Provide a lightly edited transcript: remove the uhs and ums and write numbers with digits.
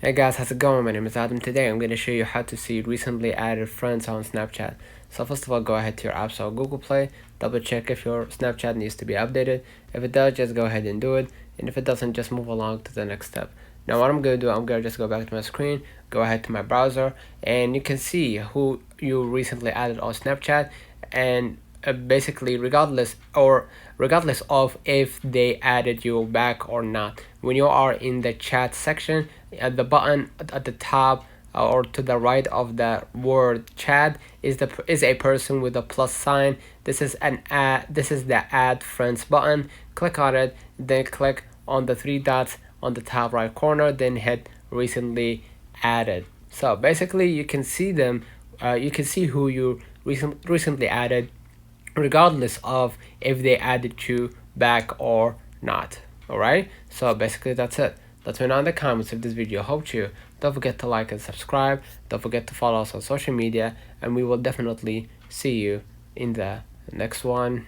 Hey guys, how's it going? My name is Adam. Today I'm going to show you how to see recently added friends on Snapchat. So first of all, go ahead to your App Store, Google Play, double check if your Snapchat needs to be updated. If it does, just go ahead and do it. And if it doesn't, just move along to the next step. Now what I'm going to do, I'm going to just go back to my screen, go ahead to my browser, and you can see who you recently added on Snapchat. And basically regardless of if they added you back or not, when you are in the chat section, at the button at the top or to the right of the word chat is a person with a plus sign. This is the add friends button. Click on it, then click on the three dots on the top right corner, then hit recently added. So basically you can see them, you can see who you recently added regardless of if they added you back or not. Alright, so basically that's it. Let me know in the comments if this video helped you. Don't forget to like and subscribe. Don't forget to follow us on social media, and we will definitely see you in the next one.